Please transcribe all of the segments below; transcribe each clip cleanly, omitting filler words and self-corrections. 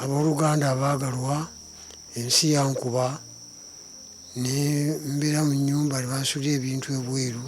abooluganda abaagalwa ensi yankuba ne mbeera mu nnyumba ne bansula ebintu ebweru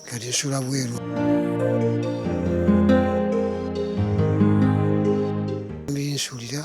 kati nsula bweru. Binsulira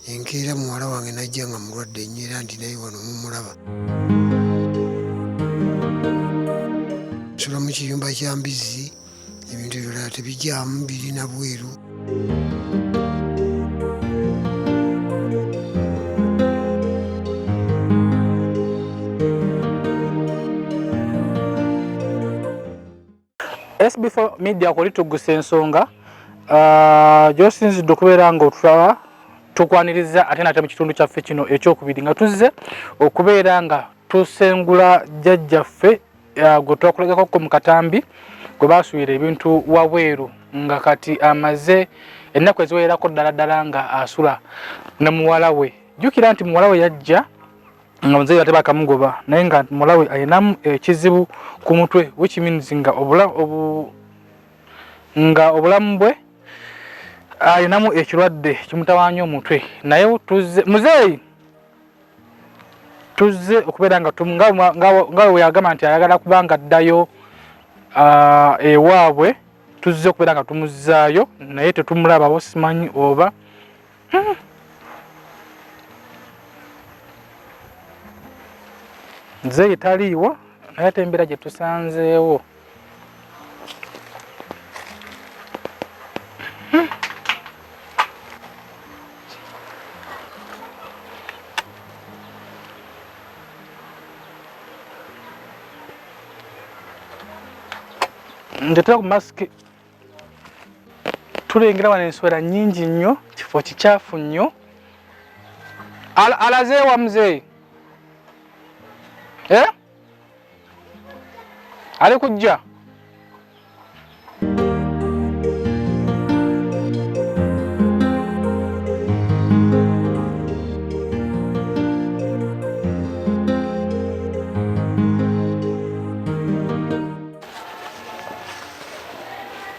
enkeera muwala wange najja nga mulwadde nnyo era ndi naye wano mumulaba. Nsula mu kiyumba kya mbizzi, ebintu ebirala tebijjaamu birina bweru. SB4 Media kulitugusa ensonga gyosinzidde okubeera nga otulaba tukwaniriza ate nate mu kitundu kyaffe kino ekyokubiri nga tuzze okubeera nga tusengula jjajjaffe gwe twakolagako mu katambi gwe baasuubira ebintu wabweru nga kati amaze ennaku eziwererako ddala nga asula ne muwalawe. Jjukira nti muwalawe yajja nga muzeeyi ate bakamugoba naye nga muwalawe ayinamu ekizibu ku mutwe, which means nga obulamu bwe ayinamu ekirwadde kimutawaanya omutwe. Naye muzeeyi tuzze okubeera nga we yagamba nti ayagala kubanga addayo ewaabwe, tuzze okubeera nga tumuzzaayo naye tetumulababo, simanyi oba muzeeyi taliiwo naye ate embeera gye tusanzeewo ndetera ku masiki. Tulengera wano enswera nnyingi nnyo, kifo kikyafu nnyo. Alazeewa muzeeyi? Ali kujja?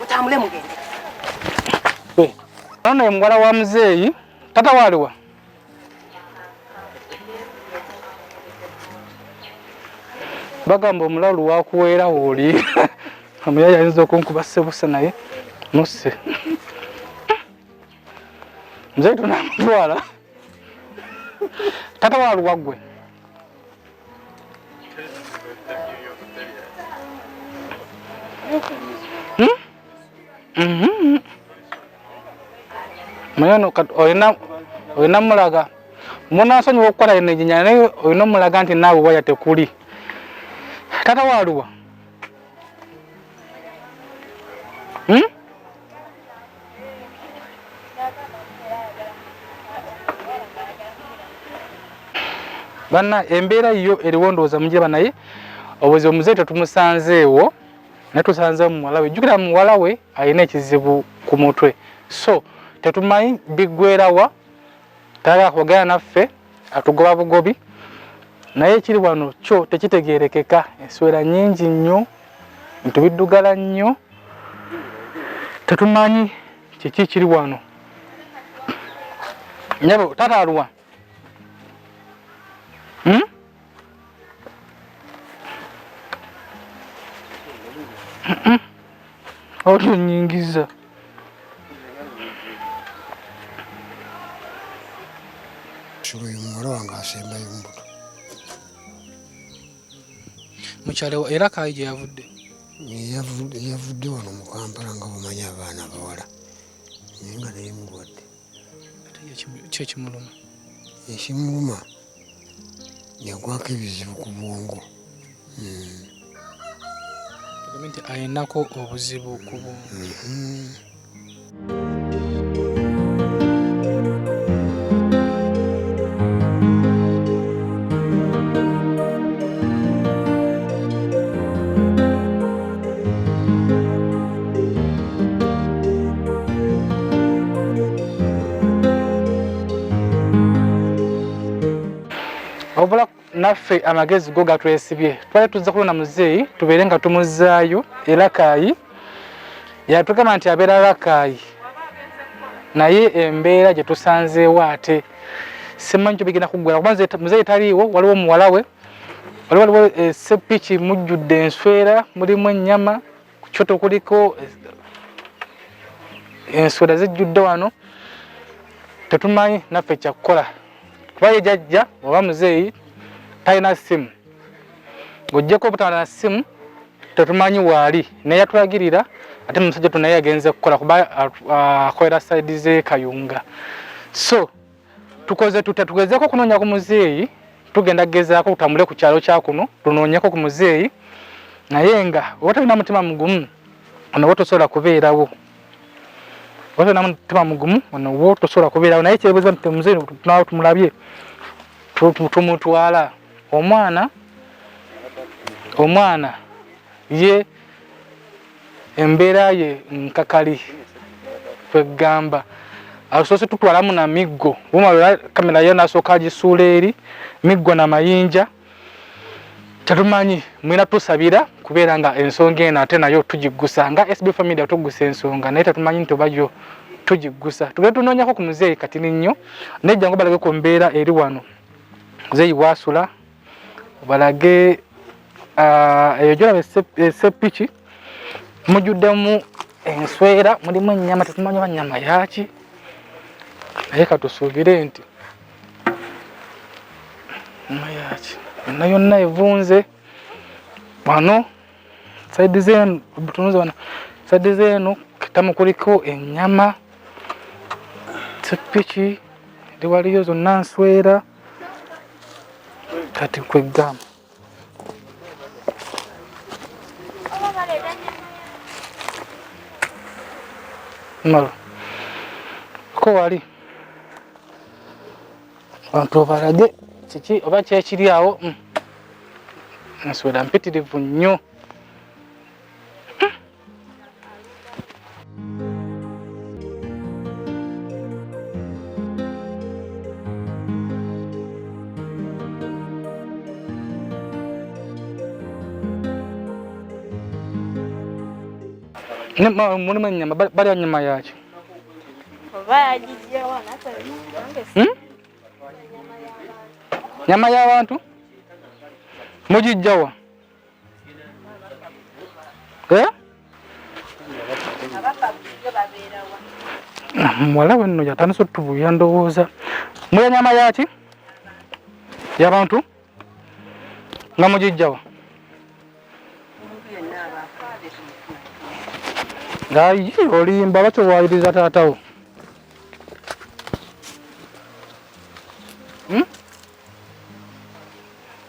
Mutambule mugende. Ono ye muwala wa muzeeyi. Tata waaliwa? Bagamba omulalu wakuweera oli. Omuyaya ayinza okunkuba ssebusa naye musse. Muzeeyi tunamutwala. Tata waaliwa ggwe? Mayano oyina mulaga munansonyiwa okukola enejinya naye oyina mulaga nti naawe waya tekuli. Tata waaliwa? Banna embeera yo eriwo ndowooza mujeba naye obuzibu muzeeyi tetumusanzeewo naye tusanzeewo muwalawe. Jjukira muwalawe alina ekizibu ku mutwe, so tetumanyi biggweerawa, tayagala kwogera naffe, atugoba bugobi naye ekiri wano kyo tekitegeerekeka. Enswera nnyingi nnyo, bintu biddugala nnyo, tetumanyi kiki kiri wano. Nyabo tata aluwa? Otunyingiza oyo muwala wange asembayo mbuto mukyalewo era kaayi gye yavudde? Yavudde wano mu Kampala nga bumanyi abaana abawala naye nga naye mulwadde. Kyekimuluma? Ekimuluma yagwako ebizibu ku bwongo. Nti ayinako obuzibu ku bwongo. Obula naffe amagezi go gatwesibye. Twali tuzza kulona muzeeyi tubeere nga tumuzzaayo era kaayi yatugamba nti abeera lakaayi naye embeera gye tusanzeewo ate simanyi kyo bigenda kuggwera kuba muzeeyi taliiwo, waliwo muwalawe, waliwo seppiki mujjudde enswera, mulimu ennyama, ku kyoto kuliko enswera zijjudde wano. Tetumanyi naffe kyakukola kuba ye jjajja oba muzeeyi talina ssimu, ng'oggyeko obutaba na ssimu tetumanyi waali, naye yatulagirira ate musajja tu naye yagenze kukola kuba akolera saidi ze Kayunga. So tukoze tugezeeko okunoonya ku muzeeyi, tugenda gezaako tutambule ku kyalo kya kuno tunoonyeko ku muzeeyi, naye nga oba talina mutima mugumu ono wo tosobola kubeerawo, oba talina mutima mugumu ono wo tosobola kubeerawo. Naye kyebuuza nti muzeeyi tunaawo tumulabye tumutwala. Omwana ye embeera ye nkakali kwegamba, asoose tutwalamu na miggo, bumala kamera yo nasooka agisuula eri miggo na mayinja. Tetumanyi mwina tusabira kubeera nga ensonga eno ate nayo tugiggusa nga SB Family tugusa ensonga, naye tetumanyi nti oba yo tugiggusa. Tugenda tunoonyako ku muzeeyi kati ninnyo nejja ngo balage ku mbeera eri wano muzeeyi waasula, balage eyo gyolaba eseppiki mujjuddemu enswera, mulimu ennyama, tetumanyi oba nnyama yaaki, naye katusuubire nti nnyama yaaki. Yonna yonna evunze wano saidi zeenu, tunuze wano saidi zeenu kitamu kuliko ennyama, seppiki eri waliyo zonna nswera. Kati kwegamba malo ko wali abantu balage kiki oba kyekiri awo. Nswera mpitirivu nnyo. Mulimu ennyama, balya nnyama yaaki? Nnyama y'abantu mugijjawa? Muwalawe nno yatandise otubuya ndowooza. Mulya nnyama yaaki? Y'abantu nga mugijjawa? Ayi olimba bakyowaayiriza taatawo.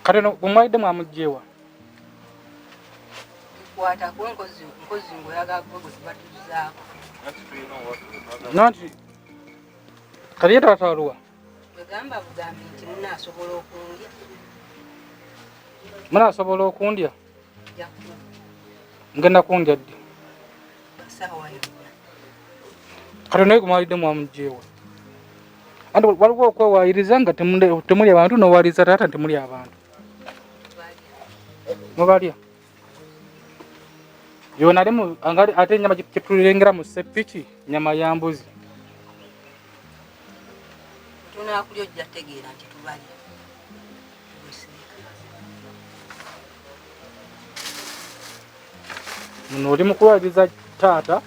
Kati no bumwalidde mwamuggyeewa? Nanti kati ye taata waluwa? Munaasobola okundya? Ngenda kundya ddi? Kati naye kumwalidde mwamuggyeewa? Andi waliwo okwewaayiriza nga temuli abantu n'owaayiriza taata nti muli abantu. Mubalya? Yona alimu ate ennyama kyetulengera mu seppiki nnyama ya mbuzi. Tunaakulya ojja tegeera nti tubalya. Muno oli mu kuwaayiriza taata,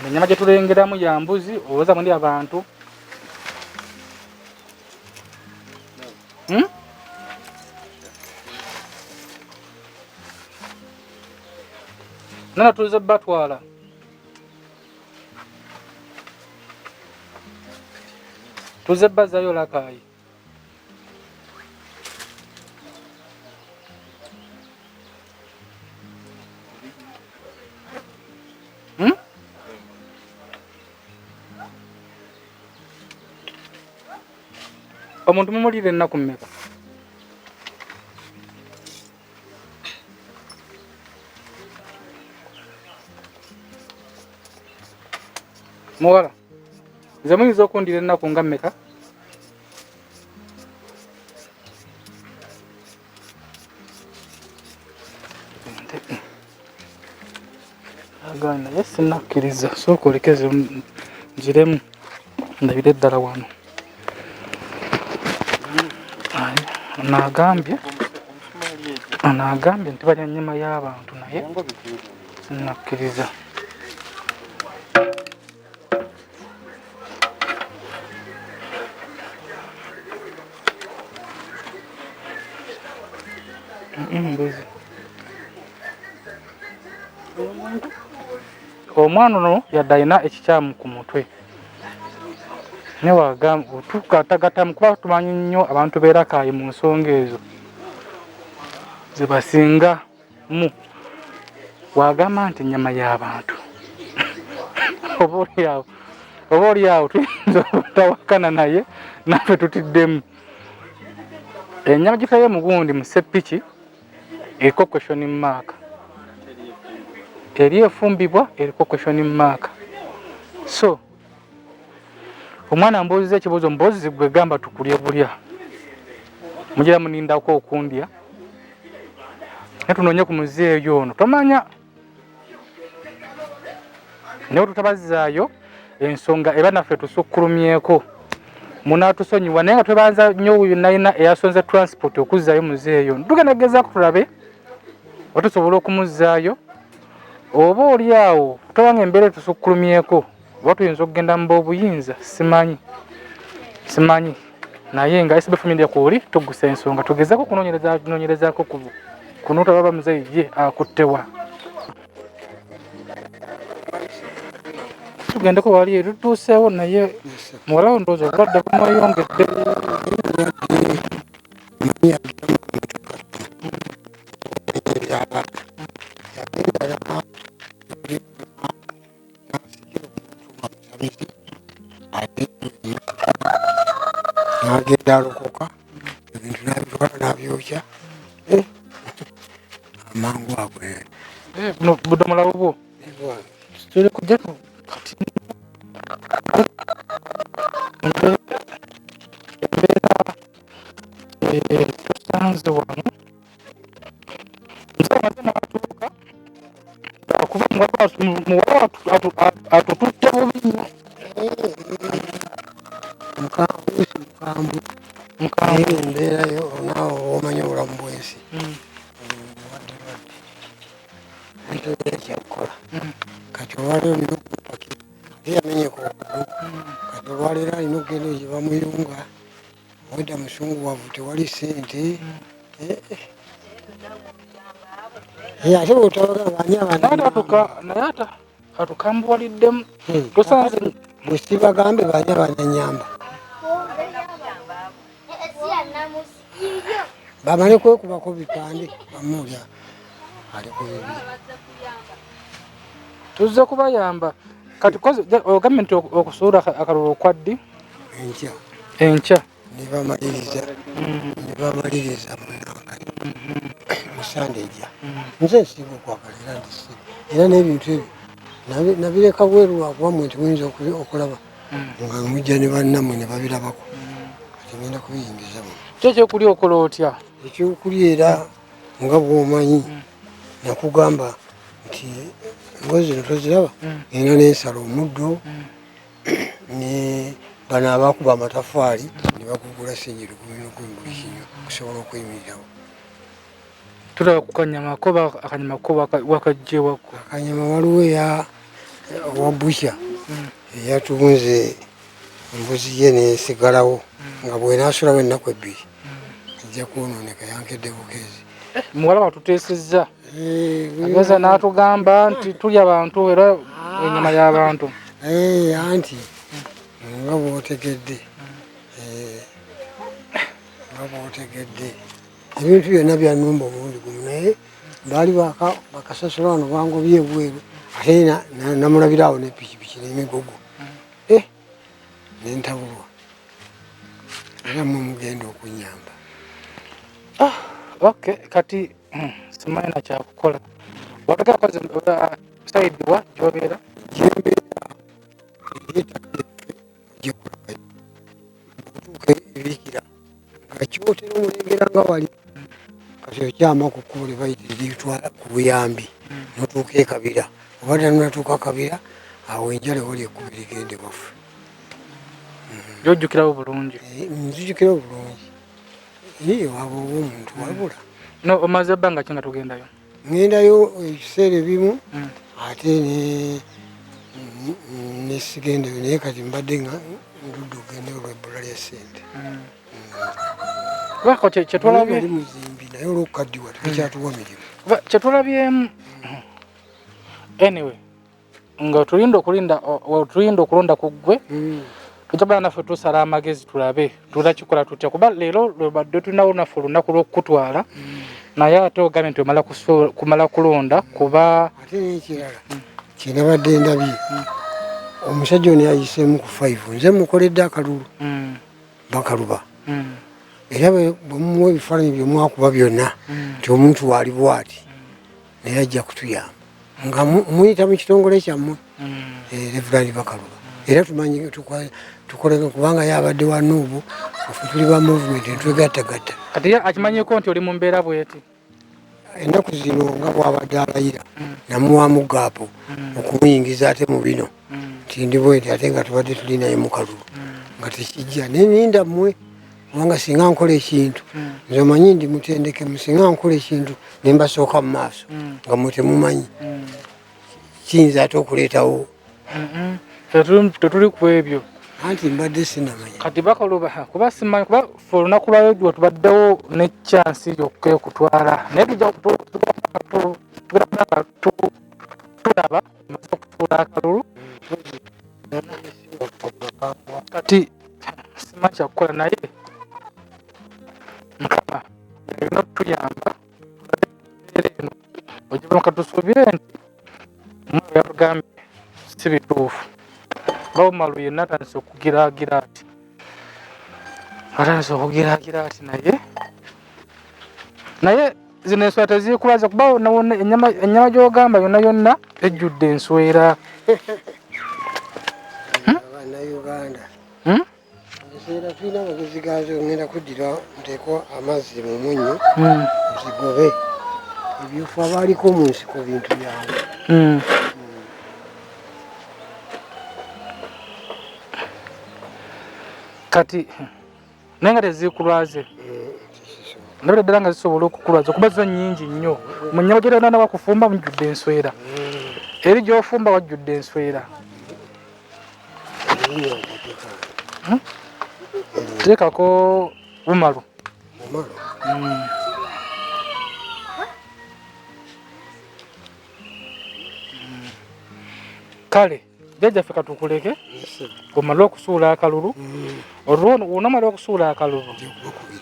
ennyama gyetulengeramu ya mbuzi, owooza muli abantu. Nana tuze batwala. Tuze bazayo lakayi. Omuntu mumulire ennaku mmeka? Muwala, nze muyinza okundira ennaku nga mmeka? Agana naye sinnakkiriza, sooka olekeze nziremu ndabire ddala wano. Anagambye nti balya nnyama y'abantu naye nakkiriza. Omwana ono yadde alina ekikyamu ku mutwe ne wagamba otukatagatamu kuba tumanyi nnyo abantu beerakaayi mu nsonga ezo ze basingamu. Wagamba nti ennyama y'abantu oba oliawo tuyinza obutawakana naye naffe tutiddemu. Ennyama gitulaye mu gundi mu seppiki eriko question mark, eri efumbibwa eriko question mark. So omwana mbuuziza ekibuuzo mbuuzi gwe gamba tukulye bulya mugira munindako okundya naye tunoonye ku muzeeyo ono tomanya naye tutabazaayo ensonga eba naffe tusukkulumyeko munaatusonyiwa naye nga twebanza nnyo nalina eyasonze transport okuzzaayo muzeeyo ono tugenda gezaako tulabe oba tusobola okumuzaayo oba oli awo tobanga embeera tusukkulumyeko oba tuyinza okugenda mu b'obuyinza simanyi naye nga SBF Media kwoli tugusa ensonga tugezaako kunoonyerezaako kunuuta baba muzeeyi ye akuttewa. Tugendeko wali tutuuseewo naye muwalawe ndowooza obulwadde bumweyongedde. Nagenda alokoka ebintu nabitwala nabyokya amangu ago buno budomola bubwo tuli kujja kati embeera tusanze wano nzamaze n'atuuka akubanga muwala atututte bubi nnyo mukambwe embeerayo naawe omanya obulamu bwensi ekyakukola kati olwaleero nina okupakira yamenyeka okugulu kati olwaleero alina okugenda eyo bamuyunga wedda musunguwavu tewali sente ate bwotawagamba ani naye atukambuwaliddemu tosanze bwe sibagambe bani abananyamba bamale kwekubako bipande bamulya ali ku bibi tuzze kubayamba kati ogambye nti okusuula akalulu okwaddi enkya nebamaliriza musande ejja nze nsinga okwakalira ndisi era n'ebintu ebyo nabireka bweru wakuwamwe nti muyinza okulaba nga mujja ne bannammwe ne babirabako kati ngenda kubiyingiza muno. Ki ekyokulya okola otya? Ekyokulya era nga bw'omanyi nakugamba nti ngozi zino toziraba era n'ensala omuddo ne bano abakuba amatafaali ne bakugula senyi 10,000 buli kinywa okusobola okweyimirirawo. Tulaba ku kanyama ko akanyama ko wakaggyewako. Akanyama waliwo owa busha eyatunze embuzi ye nesigalawo nga bwenaasulawo ennaku 2 ajja kwonooneka yankedde bukeezi. Muwala batuteesezza ageza n'atugamba nti tulya abantu era ennyama y'abantu anti nga bw'otegedde ebintu byonna byanumba omulundi gumu naye baali bakasasula wano bangobye ebweru ate namulabiraawo nepikipiki n'emigogo nentabulwa era mwe mugenda okunyamba. Okay, kati simanyi na kyakukola wataga koze saidi wa gyobeera ebikira nga kibootera omulengera nga wali kati okyama ku kkubo lye bayita eritwala ku buyambi notuuka ekabira oba tanatuuka kabira awo enjala wali ekkubira egende waffe gyojjukirawo bulungi nzijukirawo bulungi waba owomuntu wabula no omaze ebbanga ki nga tugendayo ngendayo ekiseera ebimu ate nesigendeyo naye kati mbadde nga ndudde ogende olwebbula lya ssente lwako kyetulabye ali muzimbi naye olwokukaddiwa tekikyatuwa mirimu kyetulabyemu anyway nga tulinda okulonda ku ggwe tujagala naffe tusala amagezi tulabe tulakikola tutya kuba leero lwebadde tulinawo naffe olunaku lw'okukutwala naye ate ogambye nti kumala kulonda kuba ate nekirala kyenabadde ndabye omusajja ono yayiseemu ku 5 nze mukoledde akalulu bakaluba era bwemuwa ebifaananyi byomwakuba byonna nti omuntu waali bwati naye ajja kutuyamba nga muyita mu kitongole kyammwe Reverend Bakaluba era tumanyi tukoleka kubanga yabadde wa Nuubu ffe tuli ba movement netwegattagatta kati akimanyiko nti oli mu mbeera bweti ennaku zino nga bwabadde alayira namuwaamu gaapo okumuyingiza ate mu bino nti ndi bweti ate nga tubadde tuli naye mu kalulu nga tekijja neninda mmwe kubanga singa nkola ekintu nze omanyi ndi mutendekemu singa nkola ekintu nembasooka mu maaso nga mwe temumanyi kiyinza ate okuleetawo tetuli ku ebyo anti mbadde sinamanya kati Bakaluba kuba simanyi kuba fe olunaku lwa leediyo tubaddewo ne chansi yokka okutwala naye tulaba maze okutuula akalulu kati simanyi kyakukola naye Mukama erina okutuyamba eno ogiba katusuubire nti yatugambye si bituufu bawumalu yenna atandise okugiraagira ati naye zino enswera teziikulaze kuba ennyama gy'ogamba yonna yonna ejjudde enswera Bannayuganda ebiseera tulina amagezi gaazo ngenda kuddira nteekwa amazzi mu munnyo nzigobe ebyofu abaaliko mu nsiko bintu byange kati naye nga teziikulwaze ndabira ddala nga zisobola okukulwaza kuba zo nnyingi nnyo mu nnyama gyerana nawakufumba mujjudde enswera eri gy'ofumba wajjudde enswera teekako bumalu kale Jjaja ffe katukuleke omale okusuula akalulu olwonamala okusuula akalulu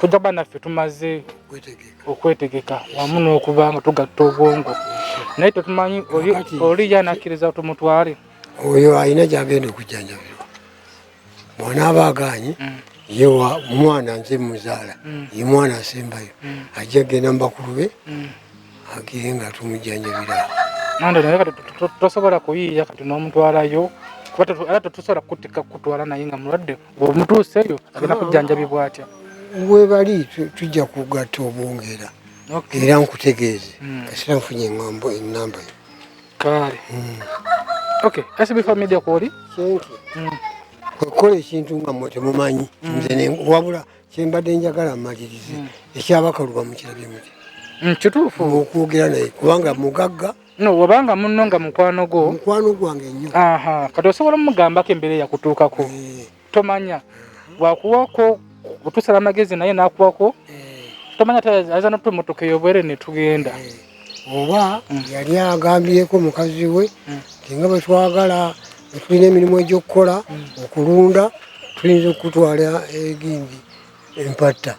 tujja kuba naffe tumaze okwetegeka wamu n'okuba nga tugatta obwongo naye tetumanyi oli yanakkiriza tumutwale oyo alina gyagenda okujjanjabirwa bw'anaaba aganye ye mwana nze muzaala ye mwana asembayo ajja genda mu bakulu be agire nga tumujjanjabira nande naye kati tosobola kuyiiya kati n'omutwalayo kuba tetusobola kutika kutwala naye nga mulwadde bw'omutuuseeyo agenda kujjanjabibwa atya we bali tujja kugatta obwongera era nkutegeeze kasira nfunye engambo enamba yo kale SB4 Media kwoli kintu kwekola ekintu nga mwe temumanyi nze wabula kyembadde njagala mmalirize ekyabakaluba mukirabye muti kituufu okwogera naye kubanga mugagga no wabanga munno nga mukwano gwange nnyo kati osobola mugambako embeera yakutuukako tomanya bwakuwako otusala amagezi naye nakuwako tomanya taza notumotoka eyobwere netugenda oba yali agambyeko mukazi we tinga bwetwagala tulina emirimu egyokukola okulunda tuyinza okutwala egindi empatta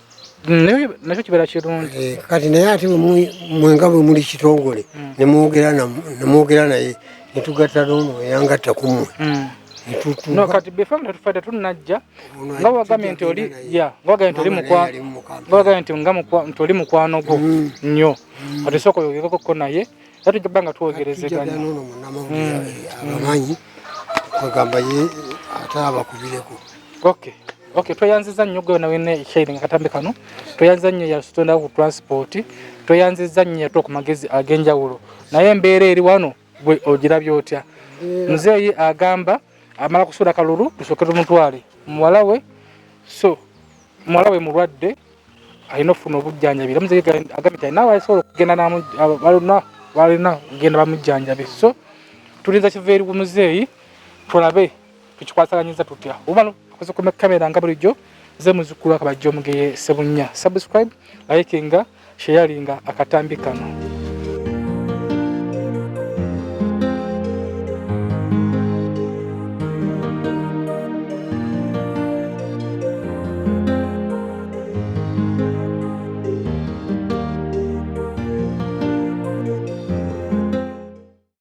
nakyo kibeera kirungi kati naye ate mwenga bwe muli kitongole nemwogera naye netugatta nono eyangatta kumwe kati befe nga tetufaita tunajja nga wagambye nti oli mukwano gwo nnyo kati sooka oyogekako naye ate tujja nga twogerezeganya abamanyi kwegamba ye ate abakubireko tweyanziza nnyo gwe nawene ekyairinga katambi kano tweyanziza nnyo yasitondako ku transport tweyanziza nnyo yatuwa ku magezi ag'enjawulo naye embeera eri wano gwe ogirabye otya muzeeyi agamba amala kusuula kalulu tusooke tumutwale muwalawe. So muwalawe mulwadde alina okufuna obujjanjabi. Muzeeyi agambye nti alina abasobola okugenda balina kugenda bamujjanjabe. So tulinza kiva eri ku muzeeyi tulabe tukikwasaganyiza tutya. Ubano akoze ku kamera nga bulijjo ze muzukulu akabajja omugeye Sebunya. Subscribe, likinga, sharinga akatambi kano.